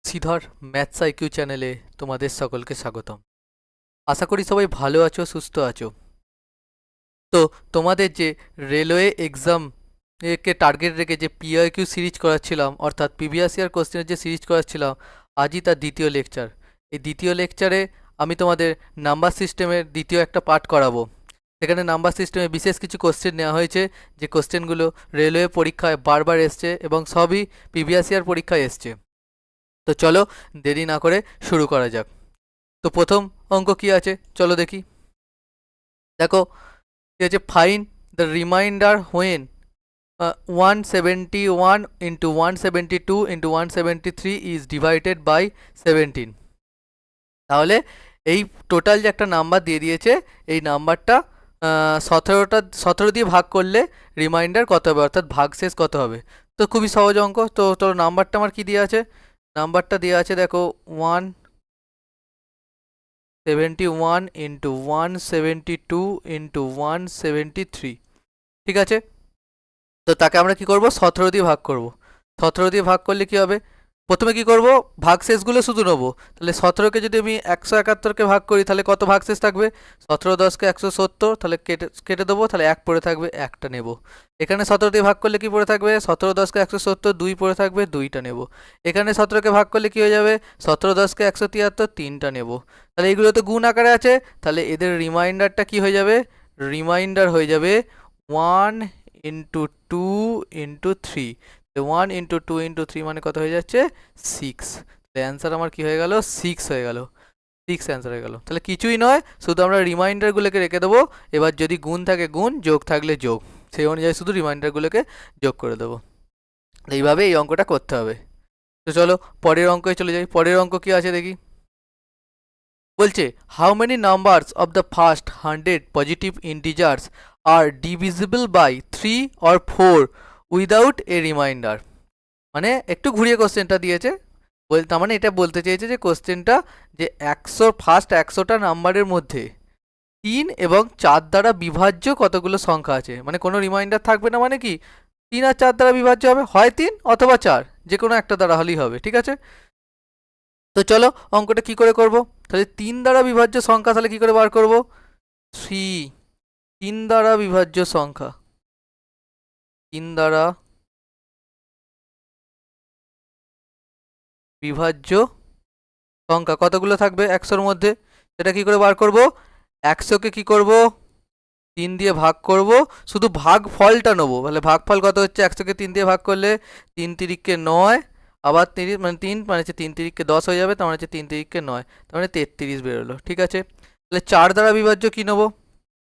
Sridhar maths IQ চ্যানেলে তোমাদের সকলকে স্বাগতম। আশা করি সবাই ভালো আছো, সুস্থ আছো। তো তোমাদের যে রেলওয়ে এক্সাম কে টার্গেট রেখে যে পিআইকিউ সিরিজ করাচ্ছিলাম, অর্থাৎ প্রিভিয়াস ইয়ার কোশ্চেনের যে সিরিজ করাচ্ছিলাম, আজই তার দ্বিতীয় লেকচার। এই দ্বিতীয় লেকচারে আমি তোমাদের নাম্বার সিস্টেমের দ্বিতীয় একটা পার্ট করাবো। সেখানে নাম্বার সিস্টেমে বিশেষ কিছু কোশ্চেন নেওয়া হয়েছে, যে কোশ্চেনগুলো রেলওয়ে পরীক্ষায় বারবার এসছে এবং সবই প্রিভিয়াস ইয়ার পরীক্ষায় এসছে। তো চলো দেরি না করে শুরু করা যাক। তো প্রথম অঙ্ক কি আছে চলো দেখি। দেখো কি আছে, fine the remainder when 171 into 172 into 173 is divided by 17। তাহলে এই টোটাল যে একটা নাম্বার দিয়ে দিয়েছে, এই নাম্বারটা 17 দিয়ে ভাগ করলে রিমাইন্ডার কত হবে, অর্থাৎ ভাগশেষ কত হবে। তো খুবই সহজ অঙ্ক। তো চলো নাম্বারটা আমার কি দেওয়া আছে, নাম্বারটা দেওয়া আছে দেখো 171 into 172 into 173। ঠিক আছে, তো তাকে আমরা কি করব, 17 দিয়ে ভাগ করব। 17 দিয়ে ভাগ করলে কি হবে, প্রথমে কি করব, ভাগশেষগুলো শুধু নেবো। তাহলে 17কে যদি আমি 171কে ভাগ করি তাহলে কত ভাগশেষ থাকবে, 17 10কে 170, তাহলে কেটে কেটে দেবো, তাহলে 1 পড়ে থাকবে, 1টা নেব। এখানে 17 দিয়ে ভাগ করলে কি পড়ে থাকবে, 17 10কে 170, 2 পড়ে থাকবে, 2টা নেব। এখানে 17কে ভাগ করলে কি হয়ে যাবে, 17 10কে 173, 3টা নেব। তাহলে এগুলো তো গুণ আকারে আছে, তাহলে এদের রিমাইন্ডারটা কি হয়ে যাবে, রিমাইন্ডার হয়ে যাবে 1 into 2 into 3। 1 into 2 into 3 মানে কত হয়ে যাচ্ছে, 6। তাহলে অ্যান্সার আমার কি হয়ে গেল, 6 হয়ে গেল, 6 অ্যান্সার হয়ে গেল। তাহলে কিছুই নয়, শুধু আমরা রিমাইন্ডারগুলোকে রেখে দেবো। এবার যদি গুণ থাকে গুণ, যোগ থাকলে যোগ, সেই অনুযায়ী শুধু রিমাইন্ডারগুলোকে যোগ করে দেবো। এইভাবে এই অঙ্কটা করতে হবে। তো চলো পরের অঙ্কে চলে যাই। পরের অঙ্ক কি আছে দেখি। বলছে how many numbers of the first 100 positive integers are divisible by 3 or 4 without a remainder. মানে একটু ঘুরিয়ে কোশ্চেনটা দিয়েছে, তার মানে এটা বলতে চেয়েছে যে কোশ্চেনটা যে 100টা নাম্বারের মধ্যে 3 এবং 4 দ্বারা বিভাজ্য কতগুলো সংখ্যা আছে। মানে কোনো রিমাইন্ডার থাকবে না, মানে কি 3 আর 4 দ্বারা বিভাজ্য হবে, হয় 3 অথবা 4, যে কোনো একটা দ্বারা হলেই হবে। ঠিক আছে, তো চলো অঙ্কটা কি করে করব। তাহলে 3 দ্বারা বিভাজ্য সংখ্যা তাহলে কি করে বার করব, 3 দ্বারা বিভাজ্য সংখ্যা, 3 দ্বারা বিভাজ্য সংখ্যা কতগুলো থাকবে 100-র মধ্যে, সেটা কি করে বার করব, 100কে কি করব, 3 দিয়ে ভাগ করব, শুধু ভাগ ফলটা নেবো। তাহলে ভাগফল কত হচ্ছে, 100কে 3 দিয়ে ভাগ করলে 3 তিরিককে 9, আবার 30 মানে 3 মানে হচ্ছে 3 তিরিককে 10 হয়ে যাবে, তার মানে হচ্ছে 3 তিরিককে 9, তার মানে 33 বেরোলো। ঠিক আছে, তাহলে 4 দ্বারা বিভাজ্য কি নেবো,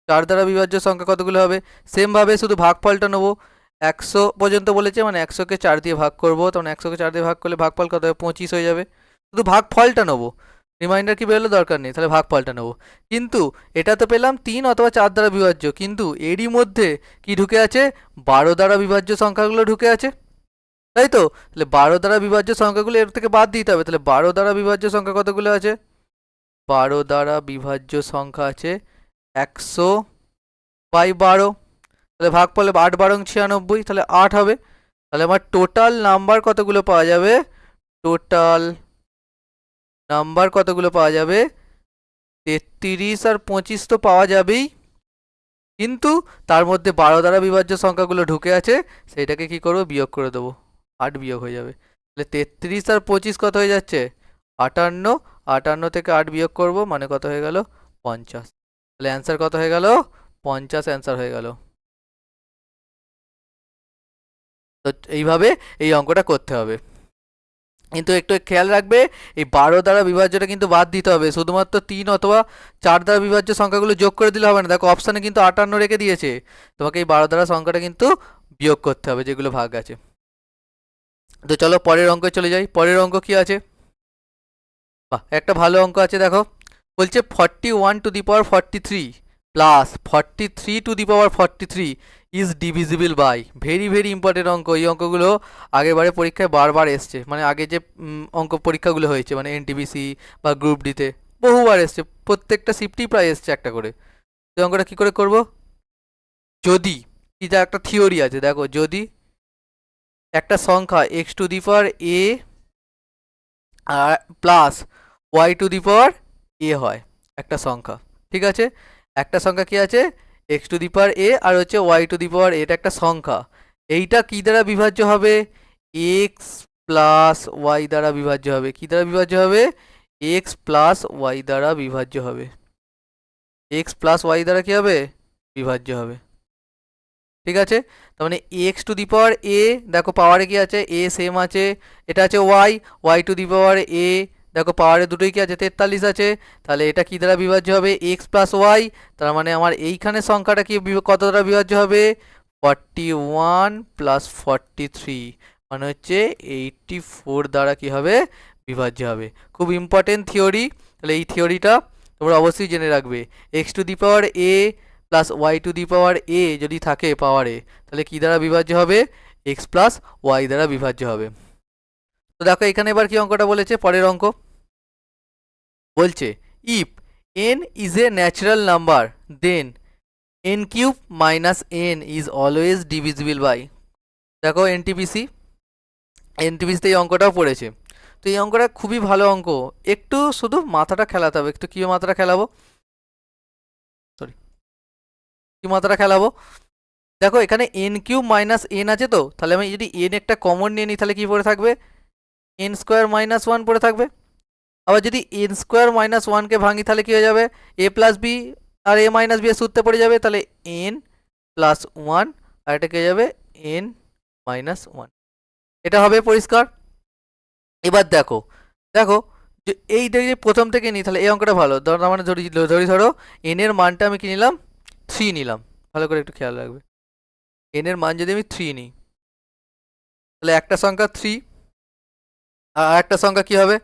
4 দ্বারা বিভাজ্য সংখ্যা কতগুলো হবে, সেমভাবে শুধু ভাগফলটা নেবো। 100 পর্যন্ত বলেছে, মানে 100কে 4 দিয়ে ভাগ করবো, তখন 100কে 4 দিয়ে ভাগ করলে ভাগফল কত হবে, 25 হয়ে যাবে। শুধু ভাগফলটা নেবো, রিমাইন্ডার কি বেরোলো দরকার নেই, তাহলে ভাগফলটা নেবো। কিন্তু এটা তো পেলাম 3 অথবা 4 দ্বারা বিভাজ্য, কিন্তু এরই মধ্যে কি ঢুকে আছে, 12 দ্বারা বিভাজ্য সংখ্যাগুলো ঢুকে আছে, তাই তো। তাহলে 12 দ্বারা বিভাজ্য সংখ্যাগুলো এর থেকে বাদ দিতে হবে। তাহলে 12 দ্বারা বিভাজ্য সংখ্যা কতগুলো আছে, 12 দ্বারা বিভাজ্য সংখ্যা আছে 100/12। তাহলে ভাগফলে 8 12 96, তাহলে 8 হবে। তাহলে আমার টোটাল নাম্বার কতগুলো পাওয়া যাবে, টোটাল নাম্বার কতগুলো পাওয়া যাবে, 33 আর 25 তো পাওয়া যাবেই, কিন্তু তার মধ্যে 12 দ্বারা বিভাজ্য সংখ্যাগুলো ঢুকে আছে, সেইটাকে কি করবো, বিয়োগ করে দেবো, 8 বিয়োগ হয়ে যাবে। তাহলে 33 আর 25 কত হয়ে যাচ্ছে, 58, 58 থেকে 8 বিয়োগ করব, মানে কত হয়ে গেল, 50। তাহলে অ্যান্সার কত হয়ে গেল, 50 অ্যান্সার হয়ে গেল। তো এইভাবে এই অঙ্কটা করতে হবে, কিন্তু একটু খেয়াল রাখবে এই 12 দ্বারা বিভাজ্যটা কিন্তু বাদ দিতে হবে, শুধুমাত্র 3 অথবা 4 দ্বারা বিভাজ্য সংখ্যাগুলো যোগ করে দিলে হবে না। দেখো অপশানে কিন্তু 58 রেখে দিয়েছে, তোমাকে এই 12 দ্বারা সংখ্যাটা কিন্তু বিয়োগ করতে হবে যেগুলো ভাগ আছে। তো চলো পরের অঙ্কে চলে যাই। পরের অঙ্ক কি আছে, বাহ একটা ভালো অঙ্ক আছে। দেখো বলছে 41 to the power 43 plus 43 to the power 43 is divisible by. Very very important অঙ্ক। এই অঙ্কগুলো আগের বারে পরীক্ষায় বারবার এসছে, মানে আগে যে অঙ্ক পরীক্ষাগুলো হয়েছে, মানে এনটিপিসি বা গ্রুপ ডিতে বহুবার এসছে, প্রত্যেকটা শিফটেই প্রায় এসছে একটা করে। তো অঙ্কটা কী করে করব, যদি এটা একটা থিওরি আছে, দেখো যদি একটা সংখ্যা x to the power a আর plus y to the power a হয় একটা সংখ্যা, ঠিক আছে? একটা সংখ্যা কি আছে, এক্স টু দি পাওয়ার এ, আর হচ্ছে ওয়াই টু দি পাওয়ার এটা একটা সংখ্যা। এইটা কি দ্বারা বিভাজ্য হবে, এক্স প্লাস ওয়াই দ্বারা বিভাজ্য হবে। কি দ্বারা বিভাজ্য হবে, এক্স প্লাস ওয়াই দ্বারা বিভাজ্য হবে। এক্স প্লাস ওয়াই দ্বারা কি হবে, বিভাজ্য হবে, ঠিক আছে? তার মানে এক্স টু দি পাওয়ার এ, দেখো পাওয়ারে কি আছে, এ সেম আছে, এটা আছে Y, Y to the power এ, দেখো পাওয়ারে দুটোই কি আছে, 43 আছে। তাহলে এটা কি দ্বারা বিভাজ্য হবে, এক্স প্লাস ওয়াই। তার মানে আমার এইখানে সংখ্যাটা কি কত দ্বারা বিভাজ্য হবে, 41 প্লাস 43, মানে হচ্ছে 84 দ্বারা কি হবে, বিভাজ্য হবে। খুব ইম্পর্টেন্ট থিওরি, তাহলে এই থিওরিটা তোমরা অবশ্যই জেনে রাখবে। X to the power a plus y to the power a যদি থাকে পাওয়ারে, তাহলে কি দ্বারা বিভাজ্য হবে, এক্স প্লাস ওয়াই দ্বারা বিভাজ্য হবে। তো দেখো এখানে এবার কি অঙ্কটা বলেছে, পরের অঙ্ক বলছে if n is a natural number then n cube minus n is always divisible by. দেখো এনটিপিসিতে এই অঙ্কটাও পড়েছে। তো এই অঙ্কটা খুবই ভালো অঙ্ক, একটু শুধু মাথাটা খেলাতে হবে। একটু কি মাথাটা খেলাবো, সরি কি মাথাটা খেলাবো, দেখো এখানে এন কিউব মাইনাস এন আছে, তো তাহলে আমি যদি এন একটা কমন নিয়ে নিই তাহলে কি পড়ে থাকবে, এন স্কোয়ার মাইনাস ওয়ান পড়ে থাকবে। আবার যদি এন স্কোয়ার মাইনাস ওয়ানকে ভাঙি তাহলে কি হয়ে যাবে, এ প্লাস বি আর এ মাইনাস বি এর সূত্রে পড়ে যাবে, তাহলে এন প্লাস ওয়ান আর এটা কি হয়ে যাবে, এন মাইনাস ওয়ান। এটা হবে পরিষ্কার। এবার দেখো দেখো যে এই দেখে প্রথম থেকে নিই, তাহলে এই অঙ্কটা ভালো। ধরো মানে ধরো এন এর মানটা আমি কি নিলাম, 3 নিলাম, ভালো করে একটু খেয়াল রাখবে। এন এর মান যদি আমি 3 নিই, তাহলে একটা সংখ্যা 3, আর একটা সংখ্যা কি হবে,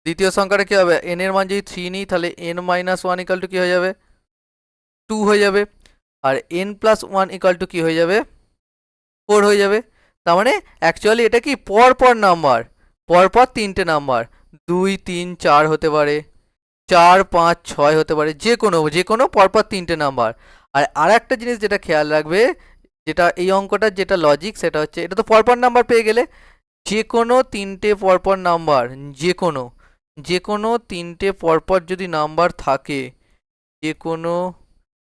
দ্বিতীয় সংখ্যাটা কি হবে, এন এর মান যদি 3 নিই তাহলে n minus one equal to কি হয়ে যাবে, 2 হয়ে যাবে। আর n plus one equal to কি হয়ে যাবে, 4 হয়ে যাবে। তার মানে অ্যাকচুয়ালি এটা কি পরপর নাম্বার, পরপর তিনটে নাম্বার, 2 3 4 হতে পারে, 4 5 6 হতে পারে, যে কোনো পরপর তিনটে নাম্বার। আর একটা জিনিস যেটা খেয়াল রাখবে, যেটা এই অঙ্কটার যেটা লজিক সেটা হচ্ছে, এটা তো পরপর নাম্বার পেয়ে গেলে, যে কোনো তিনটে পরপর নাম্বার, যে কোনো তিনটে পরপর যদি নাম্বার থাকে, যে কোনো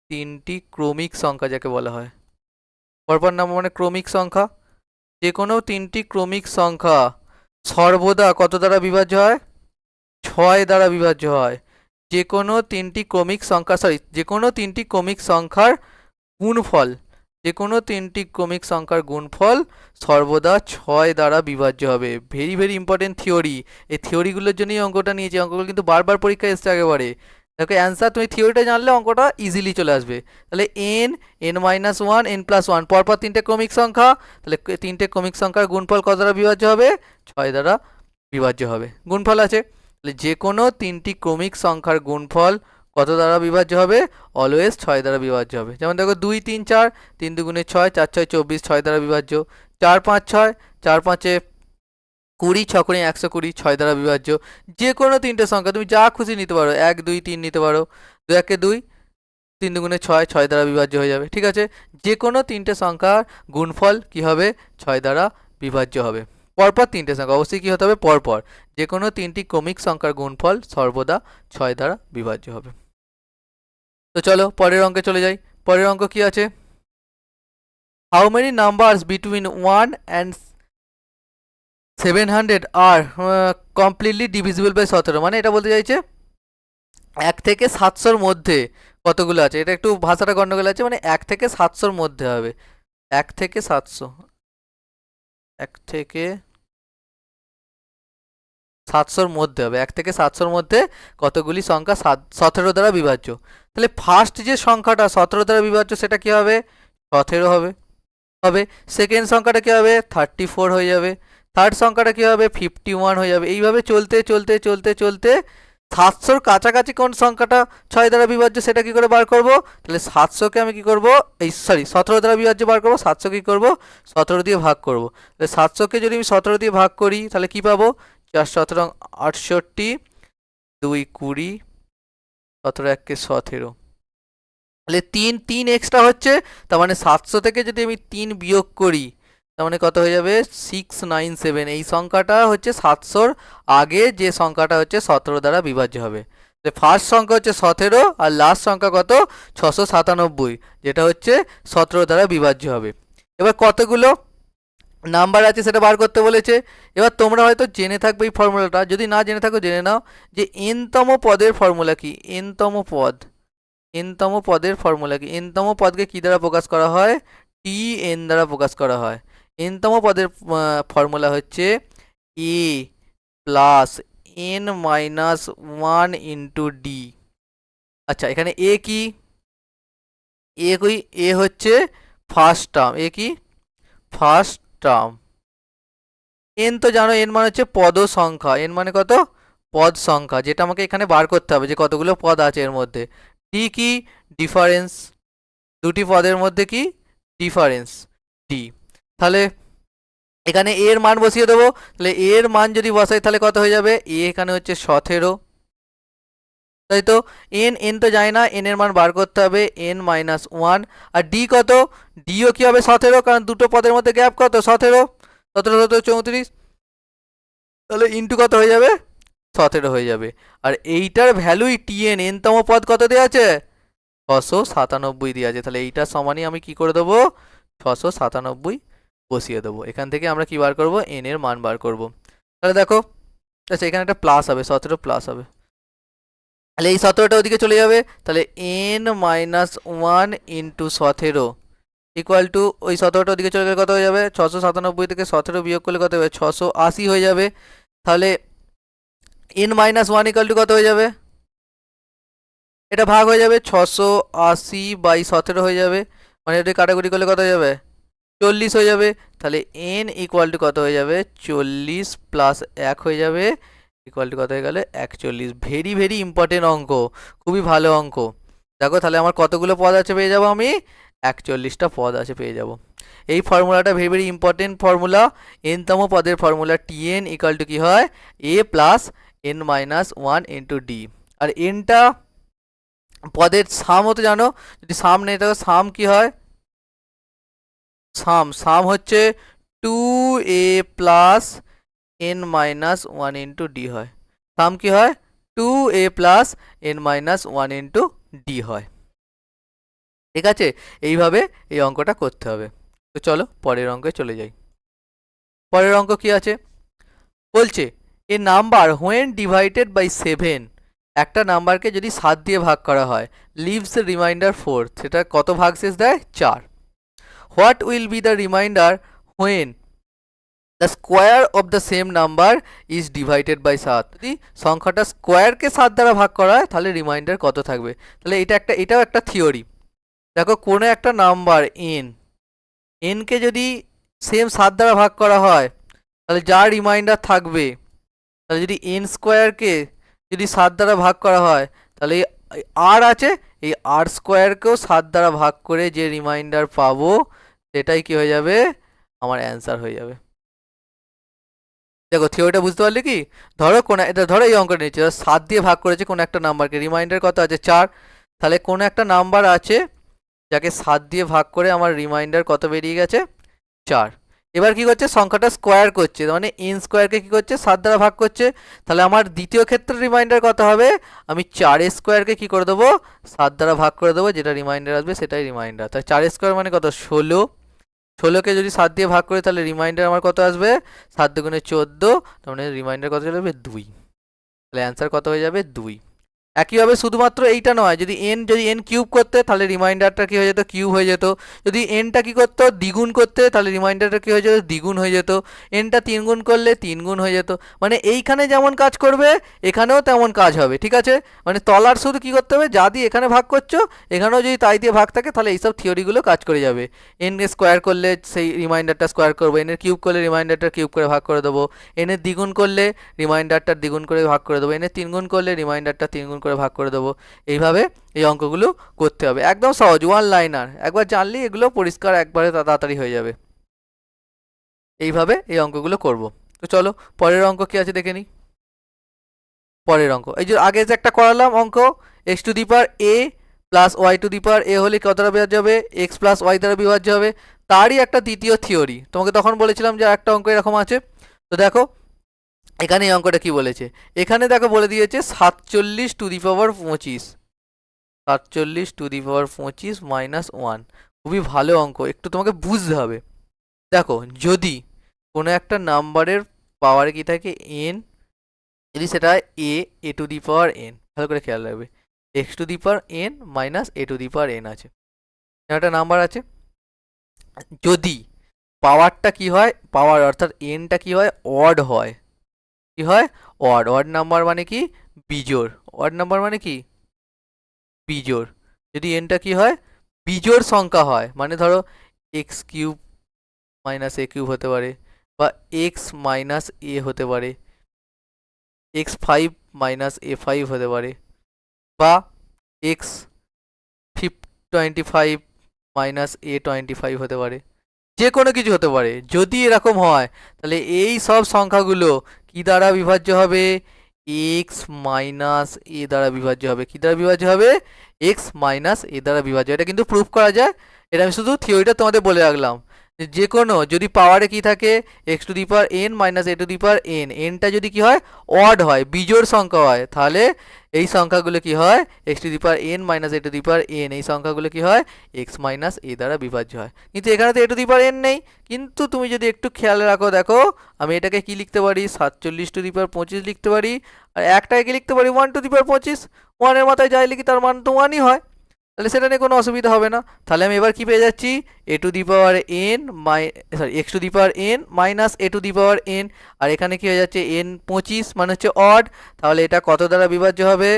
তিনটি ক্রমিক সংখ্যা যাকে বলা হয়, পরপর নাম্বার মানে ক্রমিক সংখ্যা, যে কোনো তিনটি ক্রমিক সংখ্যা সর্বদা কত দ্বারা বিভাজ্য হয়, 6 দ্বারা বিভাজ্য হয়। যে কোনো তিনটি ক্রমিক সংখ্যা, যে কোনো তিনটি ক্রমিক সংখ্যার গুণফল, যে কোনো তিনটি ক্রমিক সংখ্যার গুণফল সর্বদা 6 দ্বারা বিভাজ্য হবে। Very very important theory. এই থিওরিগুলোর জন্যই অঙ্কটা নিয়েছি, অঙ্কগুলো কিন্তু বারবার পরীক্ষায় এসছে একেবারে। দেখো অ্যান্সার তুমি থিওরিটা জানলে অঙ্কটা ইজিলি চলে আসবে। তাহলে n minus one, N plus one, পরপর তিনটে ক্রমিক সংখ্যা, তাহলে তিনটে ক্রমিক সংখ্যার গুণফল কত দ্বারা বিভাজ্য হবে, 6 দ্বারা বিভাজ্য হবে। গুণফল আছে, তাহলে যে কোনো তিনটি ক্রমিক সংখ্যার গুণফল কত দ্বারা বিভাজ্য হবে, অলওয়েজ 6 দ্বারা বিভাজ্য হবে। যেমন দেখো 2 3 4, 3 দুগুণে 6, 4 6 24, 6 দ্বারা বিভাজ্য। 4 5 6, 4 5 20, 6 করে 120, 6 দ্বারা বিভাজ্য। যে কোনো তিনটে সংখ্যা তুমি যা খুশি নিতে পারো, 1 2 3 নিতে পারো, 2 1 2, 3 দুগুণে 6, 6 দ্বারা বিভাজ্য হয়ে যাবে, ঠিক আছে? যে কোনো তিনটে সংখ্যার গুণফল কি হবে, 6 দ্বারা বিভাজ্য হবে। পরপর তিনটে সংখ্যা অবশ্যই কি হতে হবে, পরপর। যে কোনো তিনটি ক্রমিক সংখ্যার গুণফল সর্বদা 6 দ্বারা বিভাজ্য হবে। তো চলো পরের অঙ্কে চলে যাই। পরের অঙ্ক কি আছে, how many numbers between 1 and 700 are completely divisible by 17। মানে এটা বলতে চাইছে 1 থেকে 700-র মধ্যে কতগুলো আছে, এটা একটু ভাষাটা গন্ডগোল আছে, মানে 1 থেকে 700-র মধ্যে হবে, 1 থেকে 700, 1 থেকে 700-র মধ্যে হবে, 1 থেকে 700-র মধ্যে কতগুলি সংখ্যা 17 দ্বারা বিভাজ্য। তাহলে ফার্স্ট যে সংখ্যাটা 17 দ্বারা বিভাজ্য সেটা কি হবে, 17 হবে। সেকেন্ড সংখ্যাটা কি হবে, 34 হয়ে যাবে। থার্ড সংখ্যাটা কি হবে, 51 হয়ে যাবে। এইভাবে চলতে চলতে চলতে চলতে 700-র কাছাকাছি কোন সংখ্যাটা 6 দ্বারা বিভাজ্য সেটা কি করে বার করব, তাহলে 700-কে আমি কি করব, 17 দ্বারা বিভাজ্য বার করব, 700 কি করব, 17 দিয়ে ভাগ করব। তাহলে 700-কে যদি আমি 17 দিয়ে ভাগ করি তাহলে কি পাবো, 4 17 68, 2 20, 17 1 কে 17, তাহলে 3 3 এক্সট্রা হচ্ছে। তার মানে 700 থেকে যদি আমি 3 বিয়োগ করি তার মানে কত হয়ে যাবে 697। এই সংখ্যাটা হচ্ছে 700-র আগে যে সংখ্যাটা হচ্ছে 17 দ্বারা বিভাজ্য হবে। ফার্স্ট সংখ্যা হচ্ছে 17 আর লাস্ট সংখ্যা কত 697, যেটা হচ্ছে 17 দ্বারা বিভাজ্য হবে। এবার কতগুলো নাম্বার আছে সেটা বার করতে বলেছে। এবার তোমরা হয়তো জেনে থাকবে এই ফর্মুলাটা, যদি না জেনে থাকো জেনে নাও যে এনতম পদের ফর্মুলা কি। এনতম পদের ফর্মুলা কি? এনতম পদকে কি দ্বারা প্রকাশ করা হয়? টি এন দ্বারা প্রকাশ করা হয়। এনতম পদের ফর্মুলা হচ্ছে a plus n minus 1 into d. আচ্ছা, এখানে এ কি? এ হচ্ছে ফার্স্ট টার্ম। এ কি? First term. এন তো জানো, এন মানে হচ্ছে পদ সংখ্যা। এন মানে কত? পদ সংখ্যা, যেটা আমাকে এখানে বার করতে হবে যে কতগুলো পদ আছে এর মধ্যে। ডি কি? ডিফারেন্স। দুটি পদের মধ্যে কি? Difference, D. তাহলে এখানে এর মান বসিয়ে দেবো। তাহলে এর মান যদি বসাই তাহলে কত হয়ে যাবে? এ এখানে হচ্ছে 17, তাই তো। এন তো যায় না, এন এর মান বার করতে হবে এন মাইনাস 1। আর ডি কত? ডিও কি হবে 17, কারণ দুটো পদের মধ্যে গ্যাপ কত? 17, 17 34। তাহলে ইন্টু কত হয়ে যাবে? 17 হয়ে যাবে। আর এইটার ভ্যালুই টিএন, এনতম পদ কত দেওয়া আছে? 697 দেওয়া আছে। তাহলে এইটার সমানই আমি কি করে দেবো? 697 বসিয়ে দেবো। এখান থেকে আমরা কি বার করব? এন এর মান বার করব। তাহলে দেখো, আচ্ছা এখানে একটা প্লাস হবে, 17 প্লাস হবে। তাহলে এই 17টা ওদিকে চলে যাবে। তাহলে n minus 1 into 17 equal to, ওই 17টা ওদিকে চলে গেলে কত হয়ে যাবে? 697 থেকে 17 বিয়োগ করলে কত হবে? 680 হয়ে যাবে। তাহলে এন মাইনাস 1 ইকুয়াল টু কত হয়ে যাবে? এটা ভাগ হয়ে যাবে, 680/17 হয়ে যাবে। মানে এটা কাটাকুটি করলে কত হয়ে যাবে? 40 হয়ে যাবে। তাহলে এন ইকুয়াল টু কত হয়ে যাবে? 40 প্লাস 1 হয়ে যাবে, ইকুয়াল টু কত হয়ে গেলে? 41। ভেরি ভেরি ইম্পর্টেন্ট অঙ্ক, খুবই ভালো অঙ্ক। দেখো তাহলে আমার কতগুলো পদ আছে পেয়ে যাবো আমি? 41টা পদ আছে পেয়ে যাব। এই ফর্মুলাটা ভেরি ভেরি ইম্পর্টেন্ট ফর্মুলা। এনতম পদের ফর্মুলা টিএন ইকুয়াল টু কি হয়? A plus n minus 1 into d. আর এনটা পদের সাম হতে জানো, যদি সাম নেই তাহলে সাম কি হয়? সাম হচ্ছে 2a plus n minus 1 into D হয়। সাম কি হয়? 2a plus n minus 1 into D হয়। ঠিক আছে, এইভাবে এই অঙ্কটা করতে হবে। তো চলো পরের অঙ্কে চলে যাই। পরের অঙ্ক কি আছে বলছে, এ নাম্বার হোয়েন ডিভাইডেড বাই 7, একটা নাম্বারকে যদি 7 দিয়ে ভাগ করা হয়, লিভস রিমাইন্ডার 4, সেটা কত ভাগ শেষ দেয়? 4। What will be the remainder when the square of the same number is divided by 7? যদি সংখ্যাটা স্কোয়ারকে 7 দ্বারা ভাগ করা হয় তাহলে রিমাইন্ডার কত থাকবে? তাহলে এটাও একটা থিওরি। দেখো কোনো একটা নাম্বার এনকে যদি সেম 7 দ্বারা ভাগ করা হয় তাহলে যা রিমাইন্ডার থাকবে, তাহলে যদি এন স্কোয়ারকে যদি 7 দ্বারা ভাগ করা হয় তাহলে আর আছে, এই আর স্কোয়ারকেও 7 দ্বারা ভাগ করে যে রিমাইন্ডার পাবো সেটাই কি হয়ে যাবে? আমার অ্যান্সার হয়ে যাবে। দেখো থিওরিটা বুঝতে পারলে কি? ধরো এই অঙ্কটা নিচ্ছে 7 দিয়ে ভাগ করেছে কোনো একটা নাম্বারকে, রিমাইন্ডার কত আছে? 4। তাহলে কোনো একটা নাম্বার আছে যাকে 7 দিয়ে ভাগ করে আমার রিমাইন্ডার কত বেরিয়ে গেছে? 4। এবার কি করছে? সংখ্যাটা স্কোয়ার করছে, মানে এন স্কোয়ারকে কি করছে? 7 দ্বারা ভাগ করছে। তাহলে আমার দ্বিতীয় ক্ষেত্রে রিমাইন্ডার কত হবে? আমি 4 স্কোয়ারকে কি করে দেবো? 7 দ্বারা ভাগ করে দেবো, যেটা রিমাইন্ডার আসবে সেটাই রিমাইন্ডার। তাহলে 4 স্কোয়ার মানে কত? 16। 16কে যদি 7 দিয়ে ভাগ করি তাহলে রিমাইন্ডার আমার কত আসবে? 7 দুগুণে 14, তার মানে রিমাইন্ডার কত চলে যাবে? 2। তাহলে অ্যান্সার কত হয়ে যাবে? 2। একইভাবে শুধুমাত্র এইটা নয়, যদি এন কিউব করতে তাহলে রিমাইন্ডারটা কি হয়ে যেত? কিউব হয়ে যেত। যদি এনটা কি করতো? দ্বিগুণ করতে, তাহলে রিমাইন্ডারটা কি হয়ে যেত? দ্বিগুণ হয়ে যেত। এনটা 3 গুণ করলে 3 গুণ হয়ে যেত। মানে এইখানে যেমন কাজ করবে এখানেও তেমন কাজ হবে। ঠিক আছে, মানে তলার শুধু কি করতে হবে? যা দিয়ে এখানে ভাগ করছো এখানেও যদি তাই দিয়ে ভাগ থাকে তাহলে এইসব থিওরিগুলো কাজ করে যাবে। এন স্কোয়ার করলে সেই রিমাইন্ডারটা স্কোয়ার করবো, এনের কিউব করলে রিমাইন্ডারটা কিউব করে ভাগ করে দেবো, এনের দ্বিগুণ করলে রিমাইন্ডারটা দ্বিগুণ করে ভাগ করে দেবো, এনের 3 গুণ করলে রিমাইন্ডারটা 3 গুণ করে ভাগ করে দেবো। এইভাবে এই অঙ্কগুলো করতে হবে, একদম সহজ, ওয়ান লাইনার। একবার জানলেই এগুলো পরিষ্কার একবারে তাড়াতাড়ি হয়ে যাবে। এইভাবে এই অঙ্কগুলো করব। তো চলো পরের অঙ্ক কি আছে দেখে নিই। পরের অঙ্ক এই যে আগে যে একটা করালাম অঙ্ক, x to the power a plus y to the power a হলে কত দ্বারা বিভাজ্য হবে, এক্স প্লাস ওয়াই দ্বারা বিভাজ্য হবে। তারই একটা দ্বিতীয় থিওরি তোমাকে তখন বলেছিলাম যে একটা অঙ্ক এরকম আছে। তো দেখো এখানে এই অঙ্কটা কি বলেছে, এখানে দেখো বলে দিয়েছে 47 two the power 25, 47 two the power 25 minus 1। খুবই ভালো অঙ্ক, একটু তোমাকে বুঝতে হবে। দেখো যদি কোনো একটা নাম্বারের পাওয়ার কি থাকে এন, যদি সেটা এ টু দি পাওয়ার এন, ভালো করে খেয়াল রাখবে, x to the power n minus a to the power N আছে, একটা নাম্বার আছে। যদি পাওয়ারটা কি হয়, পাওয়ার অর্থাৎ এনটা কি হয়, অড হয়, কি হয়, অড। অড নাম্বার মানে কি, বিজোড়। অড নাম্বার মানে কি, বিজোড়। যদি এনটা কি হয়, বিজোড় সংখ্যা হয়, মানে ধরো এক্স কিউব মাইনাস এ কিউব হতে পারে, বা এক্স মাইনাস এ হতে পারে, এক্স ফাইভ মাইনাস এ ফাইভ হতে পারে, বা এক্স 25 মাইনাস এ 25 হতে পারে, যে কোনো কিছু হতে পারে। যদি এরকম হয় তাহলে এই সব সংখ্যাগুলো কি দ্বারা বিভাজ্য হবে, এক্স মাইনাস এ দ্বারা বিভাজ্য হবে। কি দ্বারা বিভাজ্য হবে, এক্স মাইনাস এ দ্বারা বিভাজ্য। এটা কিন্তু প্রুফ করা যায়, এটা আমি শুধু থিওরিটা তোমাদের বলে রাখলাম। যে কোনো যদি পাওয়ারে কি থাকে x to the power n minus a to the power n, এনটা যদি কি হয়, অড হয়, বিজোড় সংখ্যা হয়, তাহলে এই সংখ্যাগুলো কি হয়, x to the power n minus a to the power N, এই সংখ্যাগুলো কি হয়, এক্স মাইনাস এ দ্বারা বিভাজ্য হয়। কিন্তু এখানে তো এ টু দি পাওয়ার এন নেই, কিন্তু তুমি যদি একটু খেয়াল রাখো, দেখো আমি এটাকে কি লিখতে পারি, 47 টু দি পাওয়ার 25 লিখতে পারি, আর একটাকে কি লিখতে পারি, 1 টু দি পাওয়ার 25। ওয়ানের মাথায় যাই লিখি তার মান তো 1ই হয়, তাহলে সেটা নিয়ে কোনো অসুবিধা হবে না। তাহলে আমি এবার কি পেয়ে যাচ্ছি, a to the power n x to the power n minus a to the power n, আর এখানে কি হয়ে যাচ্ছে এন 25 মানে হচ্ছে অড, তাহলে এটা কত দ্বারা বিভাজ্য হবে,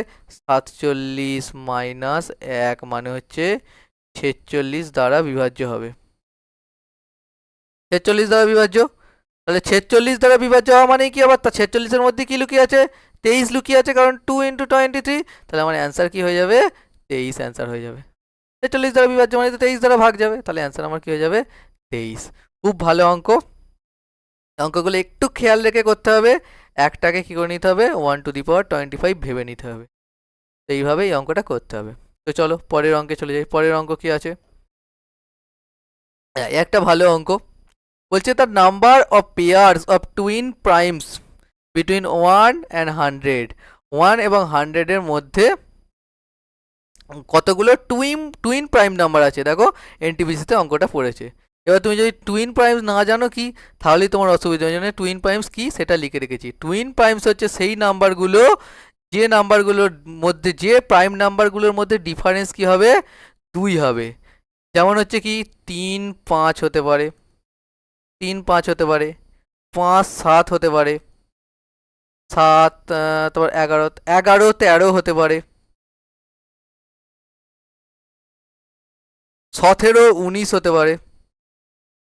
47 মাইনাস 1 মানে হচ্ছে 46 দ্বারা বিভাজ্য হবে। 46 দ্বারা বিভাজ্য, তাহলে 46 দ্বারা বিভাজ্য হওয়া মানে কি, আবার 46-এর মধ্যে কি লুকিয়ে আছে, 23 লুকিয়ে আছে, কারণ 2 × 23, তাহলে আমার অ্যান্সার কি হয়ে যাবে, 23 অ্যান্সার হয়ে যাবে। 46 দ্বারা বিভাজ্য মানে তো 23 দ্বারা ভাগ যাবে, তাহলে অ্যান্সার আমার কি হয়ে যাবে, 23। খুব ভালো অঙ্ক, অঙ্কগুলো একটু খেয়াল রেখে করতে হবে, একটাকে কি করে নিতে হবে, 1 টু দি পাওয়ার 25 ভেবে নিতে হবে। তো এইভাবে এই অঙ্কটা করতে হবে। তো চলো পরের অঙ্কে চলে যাই। পরের অঙ্ক কি আছে, একটা ভালো অঙ্ক বলছে, the number of pairs of twin primes between 1 and 100, 1 এবং 100-এর মধ্যে কতগুলো টুইন প্রাইম নাম্বার আছে। দেখো এনটিপিসিতে অঙ্কটা পড়েছে। এবার তুমি যদি টুইন প্রাইমস না জানো কি, তাহলেই তোমার অসুবিধা। ওই জন্য টুইন প্রাইমস কি সেটা লিখে রেখেছি। টুইন প্রাইমস হচ্ছে সেই নাম্বারগুলো, যে নাম্বারগুলোর মধ্যে, যে প্রাইম নাম্বারগুলোর মধ্যে ডিফারেন্স কি হবে, 2 হবে। যেমন হচ্ছে কি 3, 5 হতে পারে, 3, 5 হতে পারে, 5, 7 হতে পারে, 7 তারপর 11, 11, 13 হতে পারে, 17, 19 হতে পারে।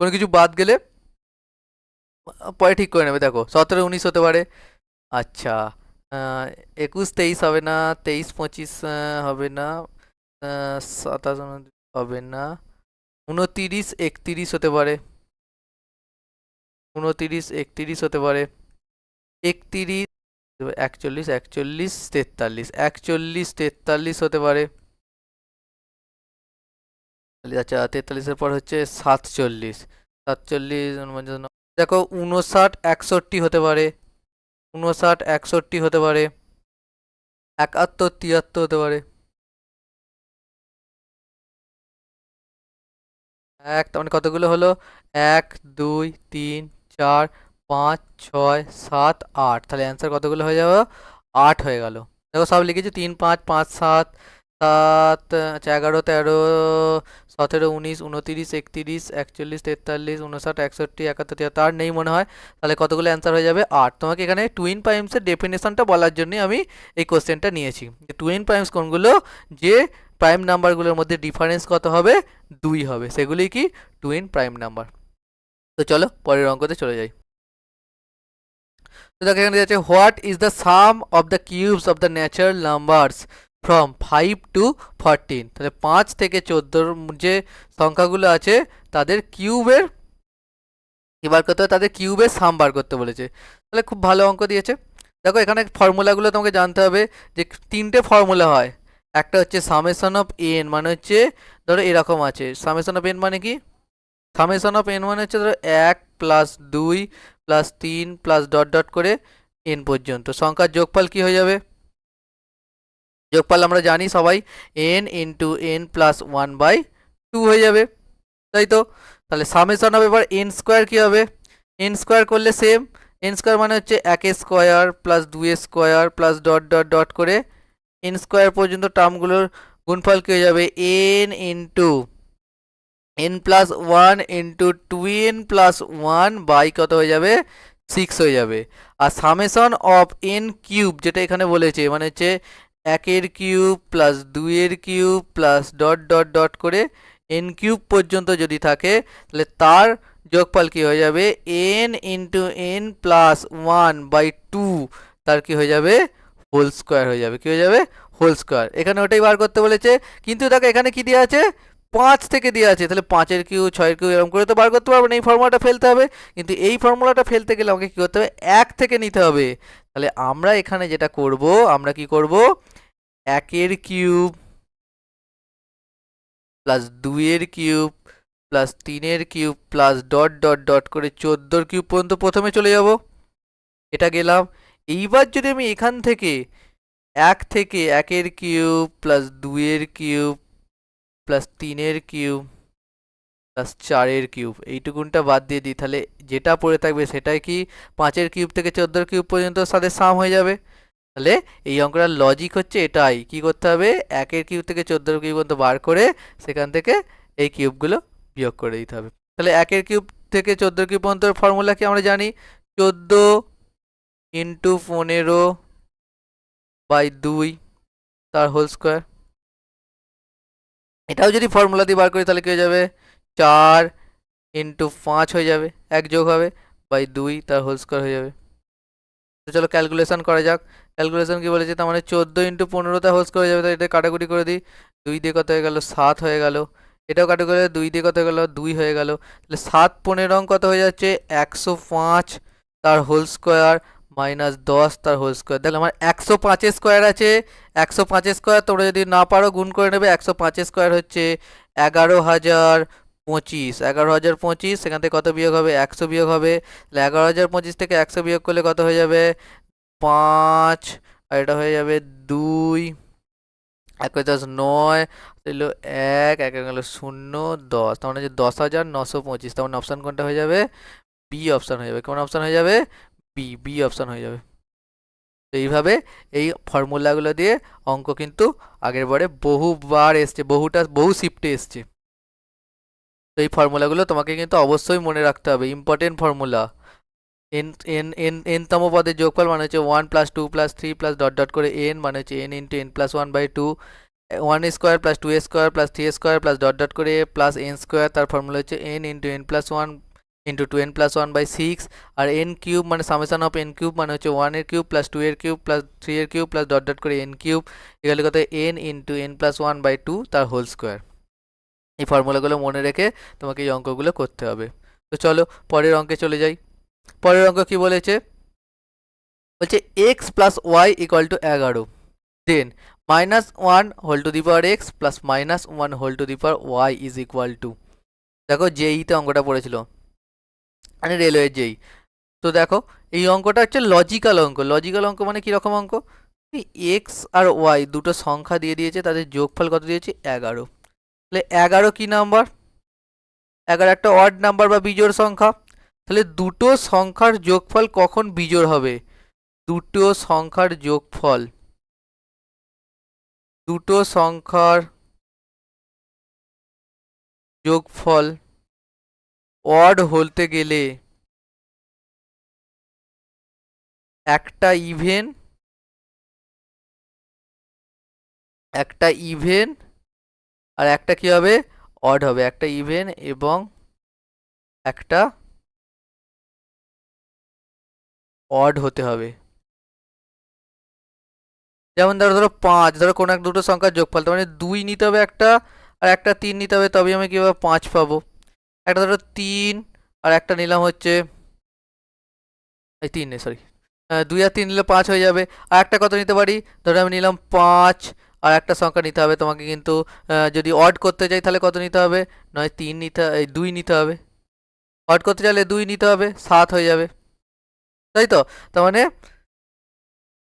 কোনো কিছু বাদ গেলে পরে ঠিক করে নেবে। দেখো 17, 19 হতে পারে। আচ্ছা 21, 23 হবে না, 23, 25 হবে না, 27, 29 হবে না, 29, 31 হতে পারে, 29, 31 হতে পারে, 31, 41, 41, 43, 41, 43 হতে পারে। আচ্ছা 43-এর পর হচ্ছে 47, 47, দেখো 59, 61 হতে পারে, 59, 61 হতে পারে, 71, 73 হতে পারে। তার মানে কতগুলো হলো, 1, 2, 3, 4, 5, 6, 7, 8। তাহলে অ্যান্সার কতগুলো হয়ে যাবে, 8 হয়ে গেল। দেখো সব লিখেছি, 3, 5, 5, 7, 7, আচ্ছা 11, 13, 17, 19, 29, 31, 41, 43, 59, 61, 71, 73 আর নেই মনে হয়। তাহলে কতগুলো অ্যান্সার হয়ে যাবে, 8। তোমাকে এখানে টুইন প্রাইমসের ডেফিনেশনটা বলার জন্যই আমি এই কোশ্চেনটা নিয়েছি। টুইন প্রাইমস কোনগুলো, যে প্রাইম নাম্বারগুলোর মধ্যে ডিফারেন্স কত হবে, 2 হবে, সেগুলি কি টুইন প্রাইম নাম্বার। তো চলো পরের অঙ্কতে চলে যাই। তো দেখো এখানে আছে, what is the some of the cubes of the natural numbers from 5 to 14। তাহলে 5 থেকে 14 যে সংখ্যাগুলো আছে তাদের কিউবের কি বার করতে হবে, তাদের কিউবের সাম বার করতে বলেছে। তাহলে খুব ভালো অঙ্ক দিয়েছে। দেখো এখানে ফর্মুলাগুলো তোমাকে জানতে হবে, যে 3টে ফর্মুলা হয়। একটা হচ্ছে সামেশন অফ এন, মানে হচ্ছে ধরো এরকম আছে, সামেশন অফ এন মানে কি, সামেশন অফ এন মানে হচ্ছে ধরো 1 plus 2 plus 3 plus dot dot করে এন পর্যন্ত সংখ্যার যোগফল কি হয়ে যাবে, যোগফল আমরা জানি সবাই এন ইন্টু এন প্লাস 1/2 হয়ে যাবে, তাই তো। তাহলে সামেশন হবে এবার এন স্কোয়ার কী হবে, এন স্কোয়ার করলে সেম, এন স্কোয়ার মানে হচ্ছে 1 square plus 2 square plus dot dot dot করে এন স্কোয়ার পর্যন্ত টার্মগুলোর গুণফল কী হয়ে যাবে, n into n plus 1 into 2n plus 1 by কত হয়ে যাবে, 6 হয়ে যাবে। আর সামেশন অফ এন কিউব যেটা এখানে বলেছে মানে হচ্ছে 1 cube plus 2 cube plus dot dot dot করে এন কিউব পর্যন্ত যদি থাকে তাহলে তার যোগফল কি হয়ে যাবে, এন ইন্টু এন প্লাস 1/2 তার কি হয়ে যাবে, হোল স্কোয়ার হয়ে যাবে, কি হয়ে যাবে, হোল স্কোয়ার। এখানে ওটাই বার করতে বলেছে, কিন্তু দেখো এখানে কি দেওয়া আছে, 5 থেকে দেওয়া আছে, তাহলে 5 কিউ 6 কিউ এরকম করে তো বার করতে পারবো না, এই ফর্মুলাটা ফেলতে হবে। কিন্তু এই ফর্মুলাটা ফেলতে গেলে আমাকে কী করতে হবে, 1 থেকে নিতে হবে। তাহলে আমরা এখানে যেটা করব, আমরা কি করব, 1 cube plus 2 cube plus 3 cube plus dot dot dot করে 14 কিউব পর্যন্ত প্রথমে চলে যাব, এটা গেলাম। এইবার যদি আমি এখান থেকে 1 থেকে 1 cube plus 2 cube plus 3 cube plus 4 cube এইটুকুনটা বাদ দিয়ে দিই, তাহলে যেটা পড়ে থাকবে সেটাই কি 5 কিউব থেকে 14 কিউব পর্যন্ত সাথে সাম হয়ে যাবে। তাহলে এই অঙ্কটার লজিক হচ্ছে এটাই, কি করতে হবে, 1 কিউব থেকে 14 কিউব পর্যন্ত বার করে সেখান থেকে এই কিউবগুলো বিয়োগ করে দিতে হবে। তাহলে 1 কিউব থেকে 14 কিউব পর্যন্ত ফর্মুলা কি আমরা জানি, 14 ইন্টু 15/2 তার হোল স্কোয়ার। এটাও যদি ফর্মুলা দিয়ে বার করি তাহলে কি হয়ে যাবে, 4 ইন্টু 5 হয়ে যাবে, 1 যোগ হবে বাই 2 তার হোল স্কোয়ার হয়ে যাবে। তো চলো ক্যালকুলেশন করা যাক, ক্যালকুলেশন কি বলেছে, তার মানে 14 ইন্টু 15 তার হোল স্কোয়ার হয়ে যাবে, তাই এটা কাটাকুটি করে দিই, 2 দিয়ে কত হয়ে গেল, 7 হয়ে গেল, এটাও কাটাকুটি করে 2 দিয়ে কত হয়ে গেল, 2 হয়ে গেল, তাহলে 7 15 কত হয়ে যাচ্ছে, 105 তার হোল স্কোয়ার মাইনাস 10 তার হোল স্কোয়ার। দেখো আমার 105 স্কোয়ার আছে, 105 স্কোয়ার তোমরা যদি না পারো গুণ করে নেবে, 105 স্কোয়ার হচ্ছে 11,025, 11,025 সেখান থেকে কত বিয়োগ হবে, 100 বিয়োগ হবে, তাহলে 11,025 থেকে 100 বিয়োগ করলে কত হয়ে যাবে, 5, আর এটা হয়ে যাবে 2, 1 10 9 ছিল 1, 1 গেল 0, 10, তার মানে 10,925, তার মানে অপশান কোনটা হয়ে যাবে, বি অপশান হয়ে যাবে। কোন অপশান হয়ে যাবে, বি অপশান হয়ে যাবে। তো এইভাবে এই ফর্মুলাগুলো দিয়ে অঙ্ক কিন্তু আগের বারে বহুবার এসছে, বহু শিফটে এসছে। তো এই ফর্মুলাগুলো তোমাকে কিন্তু অবশ্যই মনে রাখতে হবে, ইম্পর্টেন্ট ফর্মুলা। এনতম পদের যোগফল মানে হচ্ছে 1 plus 2 plus 3 plus dot dot করে এন মানে হচ্ছে N into n plus 1/2, 1 square plus 2 square plus 3 square plus dot dot করে প্লাস এন স্কোয়ার, তার ফর্মুলা হচ্ছে N into n plus 1 into 2n plus 1/6, আর এন কিউব মানে summation of n cube মানে হচ্ছে 1 cube plus 2 cube plus 3 cube plus dot dot করে n cube এগুলো কত, N into n plus 1/2 তার whole square. এই ফর্মুলাগুলো মনে রেখে তোমাকে এই অঙ্কগুলো করতে হবে। তো চলো পরের অঙ্কে চলে যাই। পরের অঙ্ক কি বলেছে, বলছে x plus y equal to 11, then -1 whole to the power x plus -1 whole to the power y is equal to, দেখো জেইতে অঙ্কটা পড়েছিল মানে রেলওয়ে জেই। তো দেখো এই অঙ্কটা হচ্ছে লজিক্যাল অঙ্ক, লজিক্যাল অঙ্ক মানে কীরকম অঙ্ক, এক্স আর ওয়াই দুটো সংখ্যা দিয়ে দিয়েছে, তাদের যোগফল কত দিয়েছে, 11। তাহলে 11 কি নাম্বার, 11 একটা অড নাম্বার বা বিজোড় সংখ্যা, তাহলে দুটো সংখ্যার যোগফল কখন বিজোড় হবে, দুটো সংখ্যার যোগফল, দুটো সংখ্যার যোগফল অড হতে গেলে একটা ইভেন আর একটা কি হবে, অড হবে, একটা ইভেন এবং একটা অড হতে হবে। যেমন ধরো 5, ধরো কোনো এক দুটো সংখ্যার যোগফল, তার মানে 2 নিতে হবে একটা আর একটা 3 নিতে হবে, তবেই আমি কীভাবে 5 পাবো। একটা ধরো 3 আর একটা নিলাম হচ্ছে এই 3 সরি 2 আর 3 নিলে 5 হয়ে যাবে। আর একটা কত নিতে পারি, ধরো আমি নিলাম 5 আর একটা সংখ্যা নিতে হবে তোমাকে কিন্তু। যদি অড করতে চাই তাহলে কত নিতে হবে, নয় 3 নিতে, এই 2 নিতে হবে। অড করতে চাইলে 2 নিতে হবে, 7 হয়ে যাবে, তাই তো? তার মানে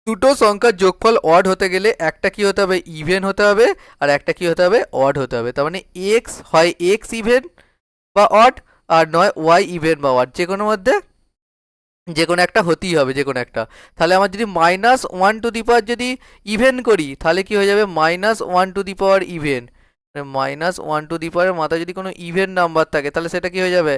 দুটো সংখ্যার যোগফল অড হতে গেলে একটা কি হতে হবে, ইভেন হতে হবে, আর একটা কি হতে হবে, অড হতে হবে। তার মানে এক্স হয় এক্স ইভেন বা অড, আর নয় ওয়াই ইভেন বা অড, যে কোনো মধ্যে যে কোনো একটা হতেই হবে, যে কোনো একটা। তাহলে আমার যদি -1 যদি ইভেন করি তাহলে কি হয়ে যাবে, -1 ইভেন, -1 মাথায় যদি কোনো ইভেন নাম্বার থাকে তাহলে সেটা কি হয়ে যাবে,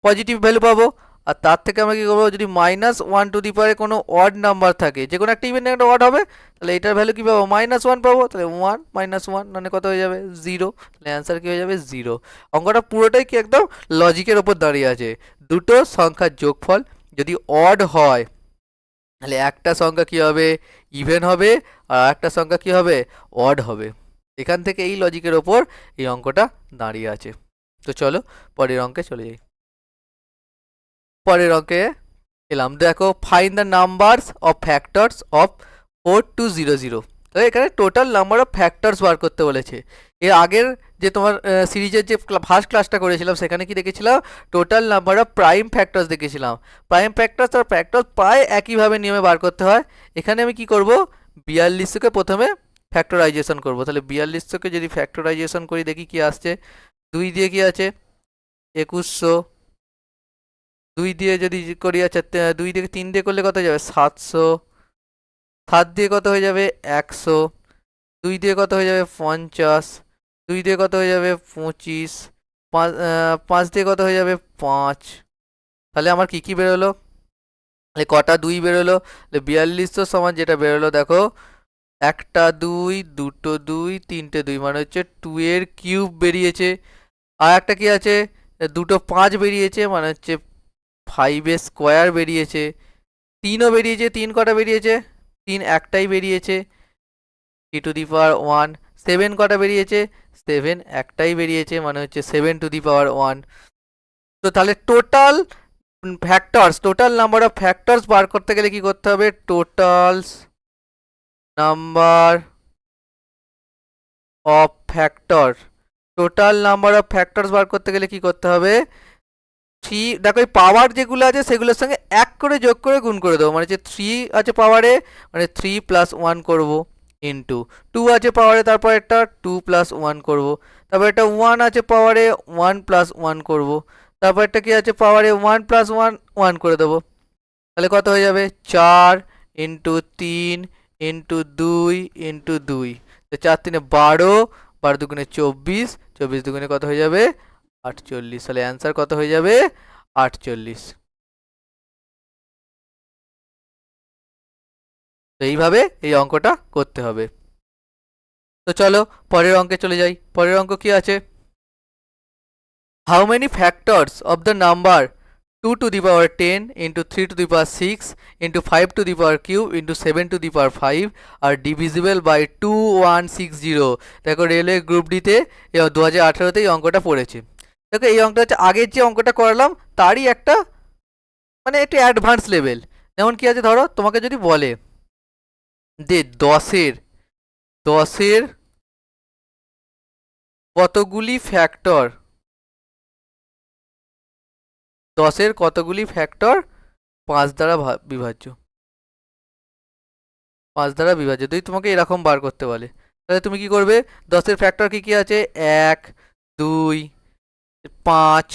পজিটিভ ভ্যালু পাবো। আর তার থেকে আমরা কি করবো, যদি -1 কোনো অড নাম্বার থাকে, যে কোনো একটা ইভেন একটা অড হবে, তাহলে এটার ভ্যালু কি পাবো, -1 পাবো। তাহলে 1 -1 মানে কত হয়ে যাবে, 0। তাহলে অ্যান্সার কি হয়ে যাবে, 0। অঙ্কটা পুরোটাই কি একদম লজিকের ওপর দাঁড়িয়ে আছে। দুটো সংখ্যার যোগফল যদি অড হয় তাহলে একটা সংখ্যা কি হবে, ইভেন হবে, আর একটা সংখ্যা কি হবে, অড হবে। এখান থেকে এই লজিকের ওপর এই অঙ্কটা দাঁড়িয়ে আছে। তো চলো পরের অঙ্কে চলে যাই। পরের অঙ্কে এলাম, দেখো find the numbers of factors of 4200। তো এখানে টোটাল নাম্বার অফ ফ্যাক্টরস বার করতে বলেছে। এর আগের যে তোমার সিরিজের যে ফার্স্ট ক্লাসটা করেছিলাম সেখানে কি দেখেছিলাম, total number of prime factors দেখেছিলাম। প্রাইম ফ্যাক্টরস আর ফ্যাক্টরস প্রায় একইভাবে নিয়মে বার করতে হয়। এখানে আমি কি করব, 4200কে প্রথমে ফ্যাক্টরাইজেশন করব। তাহলে 4200কে যদি ফ্যাক্টরাইজেশন করি দেখি কি আসছে। 2 দিয়ে কি আছে, 2100। 2 দিয়ে যদি করি, আচ্ছা 2 দিয়ে 3 দিয়ে করলে কত হয়ে যাবে, 700। 7 দিয়ে কত হয়ে যাবে, 100। 2 দিয়ে কত হয়ে যাবে, 50। 2 দিয়ে কত হয়ে যাবে, 25। 5 দিয়ে কত হয়ে যাবে, 5। তাহলে আমার কি কি বেরোলো, তাহলে কটা 2 বেরোলো, তাহলে 4200 সমান যেটা বেরোলো দেখো, একটা 2, দুটো 2, তিনটে 2, মানে হচ্ছে 2 এর কিউব বেরিয়েছে। আর একটা কি আছে, দুটো 5 বেরিয়েছে, মানে হচ্ছে 5 এর স্কোয়ার বেরিয়েছে। 3ও বেরিয়েছে, 3 কটা বেরিয়েছে, 3 একটাই বেরিয়েছে, 3 টু দি পাওয়ার 1। 7 কটা বেরিয়েছে, 7 একটাই বেরিয়েছে, মানে হচ্ছে 7 টু দি পাওয়ার 1। তো তাহলে total factors, total number of factors বার করতে গেলে কি করতে হবে, totals number of factor, total number of factors বার করতে গেলে কি করতে হবে, 3, দেখো এই পাওয়ার যেগুলো আছে সেগুলোর সঙ্গে 1 করে যোগ করে গুণ করে দেবো। মানে যে 3 আছে পাওয়ারে, মানে 3 + 1 করবো, ইন্টু 2 আছে পাওয়ারে, তারপর একটা 2 + 1 করবো, তারপর একটা 1 আছে পাওয়ারে, 1 + 1 করবো, তারপর একটা কি আছে পাওয়ারে, 1 + 1 1 করে দেবো। তাহলে কত হয়ে যাবে, 4 ইন্টু 3 ইন্টু 2 ইন্টু 2। তো 4 3 12, 12 2 24, 24 2 কত হয়ে যাবে, 48। তাহলে অ্যান্সার কত হয়ে যাবে, 48। তো এইভাবে এই অঙ্কটা করতে হবে। তো চলো পরের অঙ্কে চলে যাই। পরের অঙ্ক কি আছে, how many factors of the number 2 to the power 10 into 3 to the power 6 into 5 to the power³ into 7 to the power 5 are divisible by 2160। দেখো রেলওয়ে গ্রুপ ডিতে 2018-তে এই অঙ্কটা পড়েছে। দেখো এই অঙ্কটা হচ্ছে আগের যে অঙ্কটা করালাম তারই একটা, মানে একটু অ্যাডভান্স লেভেল। যেমন কি আছে, ধরো তোমাকে যদি বলে যে 10-এর কতগুলি ফ্যাক্টর, 10-এর কতগুলি ফ্যাক্টর 5 দ্বারা বিভাজ্য, 5 দ্বারা বিভাজ্য, যদি তোমাকে এরকম বার করতে বলে তাহলে তুমি কি করবে, 10-এর ফ্যাক্টর কি কি আছে, 1 2 5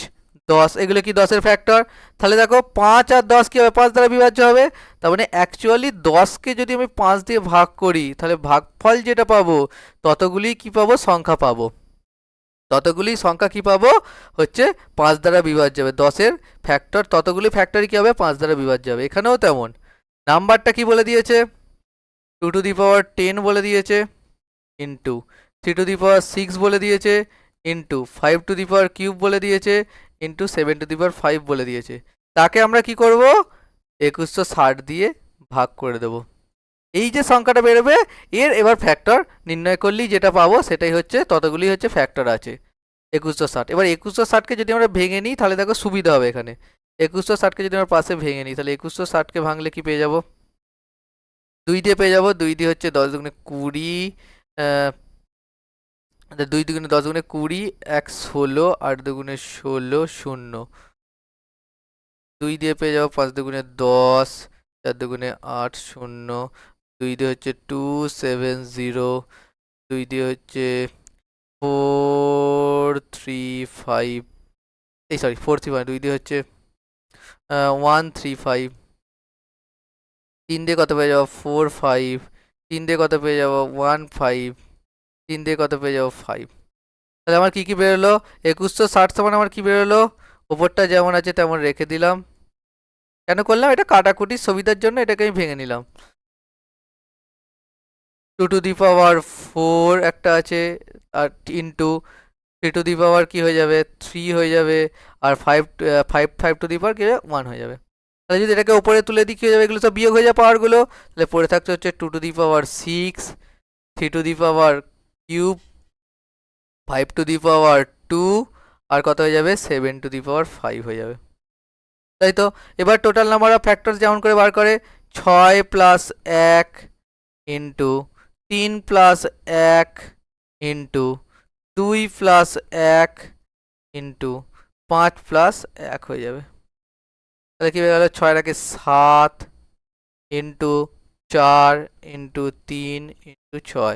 10, এগুলো কি 10-এর ফ্যাক্টর। তাহলে দেখো 5 আর 10 কি হবে, 5 দ্বারা বিভাজ্য হবে। তার মানে অ্যাকচুয়ালি 10কে যদি আমি 5 দিয়ে ভাগ করি তাহলে ভাগফল যেটা পাবো ততগুলি কি পাবো, সংখ্যা পাবো। ততগুলি সংখ্যা কি পাবো, হচ্ছে 5 দ্বারা বিভাজ্য হবে। 10-এর ফ্যাক্টর ততগুলি ফ্যাক্টরই কি হবে, 5 দ্বারা বিভাজ্য হবে। এখানেও তেমন, নাম্বারটা কি বলে দিয়েছে, 2 to the power 10 বলে দিয়েছে, ইন্টু 3 to the power 6 বলে দিয়েছে, ইন্টু 5 to the power³ বলে দিয়েছে, ইন্টু 7 to the power 5 বলে দিয়েছে। তাকে আমরা কি করব, 2160 দিয়ে ভাগ করে দেব। এই যে সংখ্যাটা বেরোবে এর এবার ফ্যাক্টর নির্ণয় করলেই যেটা পাবো সেটাই হচ্ছে, ততগুলি হচ্ছে ফ্যাক্টর আছে 2160। এবার 2160কে যদি আমরা ভেঙে নিই তাহলে দেখো সুবিধা হবে। এখানে 2160কে যদি আমরা পাশে ভেঙে নিই তাহলে 2160কে ভাঙলে কি পেয়ে যাব, 2 দিয়ে পেয়ে যাবো। 2 দিয়ে হচ্ছে 10 দুগুণে 20, 2 দুগুণে 10 গুণে 20, 1 16, 8 দুগুণে 16, 0, 2 দিয়ে পেয়ে যাবো 5 দুগুণে 10, 4 দুগুণে 8, 0, 2 দিয়ে হচ্ছে 2 7 0, 2 দিয়ে হচ্ছে 4 3 5, এই সরি 4 3 5, 2 দিয়ে হচ্ছে 1 3 5, 3 দিয়ে কত পেয়ে যাবো 4 5, 3 দিয়ে কত পেয়ে যাবো 1 5, 3 দিয়ে কত পেয়ে যাবো 5। তাহলে আমার কি বেরোলো? 2160 সমান আমার কি বেরোলো? ওপরটা যেমন আছে তেমন রেখে দিলাম। কেন করলাম? এটা কাটাকুটির সুবিধার জন্য এটাকে আমি ভেঙে নিলাম। 2 টু দি পাওয়ার 4 একটা আছে, আর ইন্টু 3 টু দি পাওয়ার কি হয়ে যাবে 3 হয়ে যাবে, আর 5 টু দি পাওয়ার কি 1 হয়ে যাবে। তাহলে যদি এটাকে উপরে তুলে দিই কি হয়ে যাবে? এগুলো সব বিয়োগ হয়ে যাবে পাওয়ারগুলো। তাহলে পড়ে থাকতে হচ্ছে 2 to the power 6, 3 to the power cube, 5 to the power 2, আর কত হয়ে যাবে 7 টু দি পাওয়ার 5 হয়ে যাবে। তাই তো। এবার টোটাল নাম্বার অফ ফ্যাক্টরস যেমন করে বার করে 6 plus 1 into 3 plus 1 into 2 plus 1 into 5 plus 1 হয়ে যাবে। তাহলে কি হয়ে গেল? 6 রাখে 7 ইন্টু 4 ইন্টু 3 ইন্টু 6,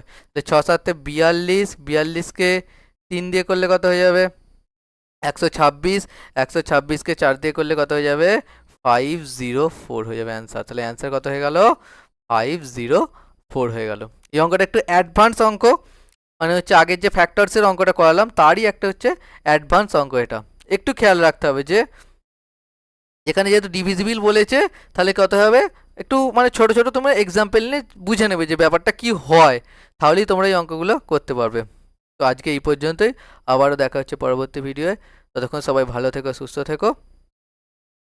6 7 42, 42কে 3 দিয়ে করলে কত হয়ে যাবে 126, 126কে 4 দিয়ে করলে কত হয়ে যাবে 504 হয়ে যাবে অ্যান্সার। তাহলে অ্যান্সার কত হয়ে গেল 504 হয়ে গেল। এই অঙ্কটা একটু অ্যাডভান্স অঙ্ক, মানে হচ্ছে আগের যে ফ্যাক্টরসের অঙ্কটা করালাম তারই একটা হচ্ছে অ্যাডভান্স অঙ্ক। এটা একটু খেয়াল রাখতে হবে যে এখানে যেহেতু ডিভিজিবল বলেছে তাহলে কত হবে, একটু মানে ছোট ছোট তোমরা এক্সাম্পল নিয়ে বুঝে নেবে যে ব্যাপারটা কি হয়, তাহলেই তোমরা এই অঙ্কগুলো করতে পারবে। তো আজকে এই পর্যন্তই, আবারও দেখা হচ্ছে পরবর্তী ভিডিওয়ে। ততক্ষণ সবাই ভালো থেকো, সুস্থ থেকো,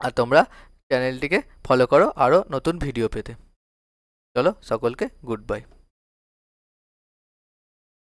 আর তোমরা চ্যানেলটিকে ফলো করো আরও নতুন ভিডিও পেতে। চলো সকলকে গুড বাই।